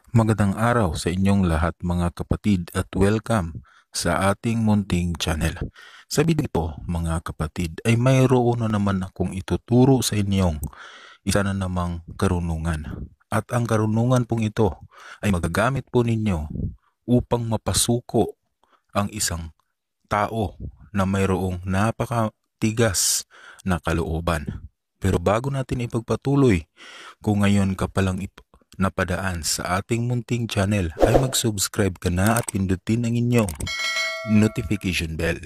Magandang araw sa inyong lahat mga kapatid at welcome sa ating munting channel. Sa video ito mga kapatid ay mayroon na naman akong ituturo sa inyong isa na namang karunungan. At ang karunungan pong ito ay magagamit po ninyo upang mapasuko ang isang tao na mayroong napakatigas na kalooban. Pero bago natin ipagpatuloy, kung ngayon ka palang napadaan sa ating munting channel ay mag-subscribe ka na at pindutin ang inyong notification bell.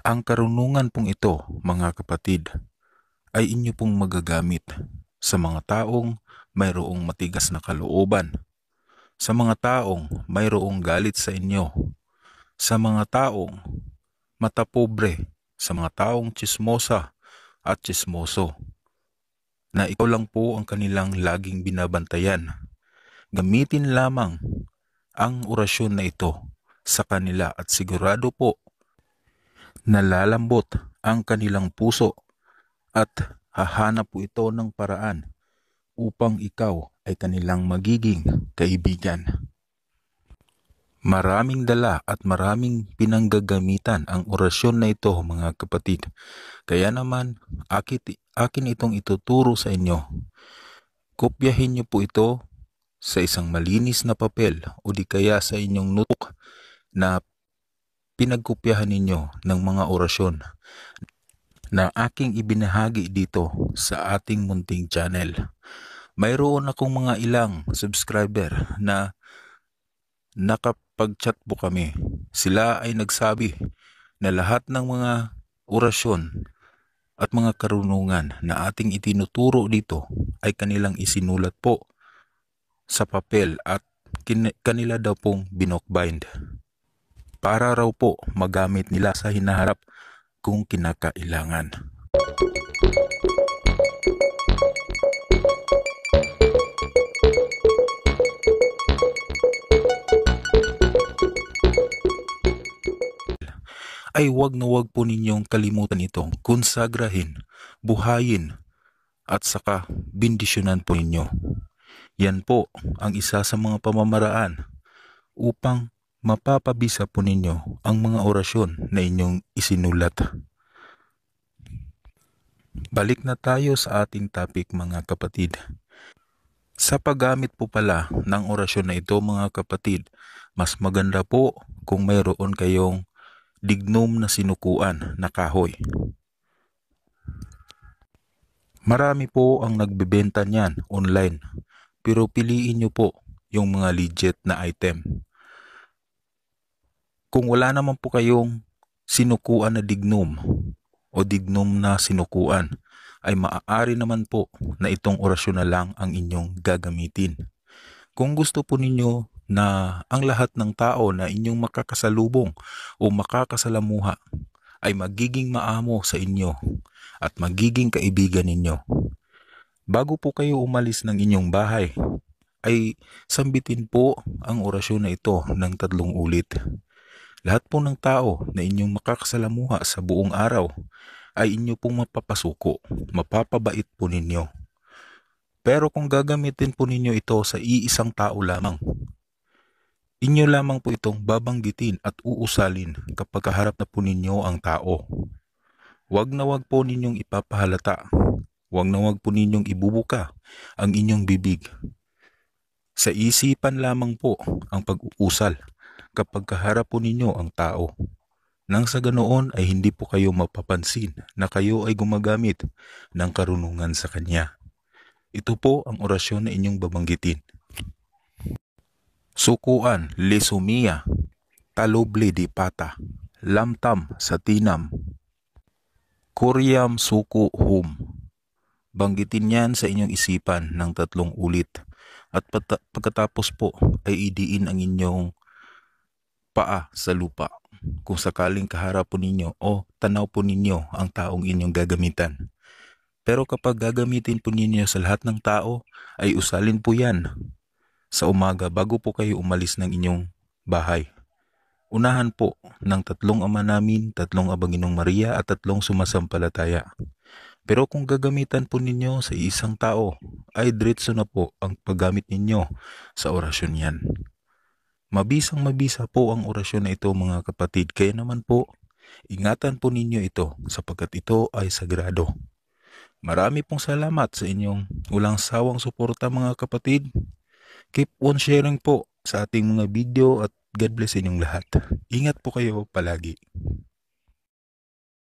Ang karunungan pong ito, mga kapatid, ay inyo pong magagamit sa mga taong mayroong matigas na kalooban, sa mga taong mayroong galit sa inyo, sa mga taong matapobre, sa mga taong tsismosa at tsismoso, na ikaw lang po ang kanilang laging binabantayan. Gamitin lamang ang orasyon na ito sa kanila at sigurado po na lalambot ang kanilang puso at hahanap po ito ng paraan upang ikaw ay kanilang magiging kaibigan. Maraming dala at maraming pinanggagamitan ang orasyon na ito mga kapatid. Kaya naman akin itong ituturo sa inyo. Kopyahin niyo po ito sa isang malinis na papel o di kaya sa inyong notebook na pinagkopyahan ninyo ng mga orasyon na aking ibinahagi dito sa ating munting channel. Mayroon akong mga ilang subscriber na nakapag-chat po kami. Sila ay nagsabi na lahat ng mga orasyon at mga karunungan na ating itinuturo dito ay kanilang isinulat po sa papel at kanila daw pong binokbind para raw po magamit nila sa hinaharap kung kinakailangan. Ay wag na wag po ninyong kalimutan itong konsagrahin, buhayin at saka bendisyonan po ninyo. Yan po ang isa sa mga pamamaraan upang mapapabisa po ninyo ang mga orasyon na inyong isinulat. Balik na tayo sa ating topic mga kapatid. Sa paggamit po pala ng orasyon na ito mga kapatid, mas maganda po kung mayroon kayong dignum na sinukuan na kahoy. Marami po ang nagbebenta niyan online, pero piliin nyo po yung mga legit na item. Kung wala naman po kayong sinukuan na dignum o dignum na sinukuan, ay maaari naman po na itong orasyon na lang ang inyong gagamitin. Kung gusto po ninyo na ang lahat ng tao na inyong makakasalubong o makakasalamuha ay magiging maamo sa inyo at magiging kaibigan ninyo, bago po kayo umalis ng inyong bahay, ay sambitin po ang orasyon na ito ng 3 ulit. Lahat po ng tao na inyong makakasalamuha sa buong araw ay inyo pong mapapasuko, mapapabait po ninyo. Pero kung gagamitin po ninyo ito sa iisang tao lamang, inyo lamang po itong babanggitin at uusalin kapag kaharap na po ninyo ang tao. Wag na wag po ninyong ipapahalata, wag na wag po ninyong ibubuka ang inyong bibig. Sa isipan lamang po ang pag-uusal kapag kaharap po ninyo ang tao. Nang sa ganoon ay hindi po kayo mapapansin na kayo ay gumagamit ng karunungan sa kanya. Ito po ang orasyon na inyong babanggitin. Sukuan, lesumia, talobli di pata, lamtam sa tinam, kuryam suku hum. Banggitin yan sa inyong isipan ng 3 ulit. At pagkatapos po ay idiin ang inyong paa sa lupa kung sakaling kaharap po ninyo o tanaw po ninyo ang taong inyong gagamitan. Pero kapag gagamitin po ninyo sa lahat ng tao, ay usalin po yan sa umaga bago po kayo umalis ng inyong bahay. Unahan po ng tatlong Ama namin, tatlong Abanginong Maria at tatlong sumasampalataya. Pero kung gagamitan po ninyo sa isang tao, ay diretso na po ang paggamit ninyo sa orasyon yan. Mabisang mabisa po ang orasyon na ito mga kapatid, kaya naman po, ingatan po ninyo ito sapagkat ito ay sagrado. Marami pong salamat sa inyong walang sawang suporta mga kapatid. Keep on sharing po sa ating mga video at God bless inyong lahat. Ingat po kayo palagi.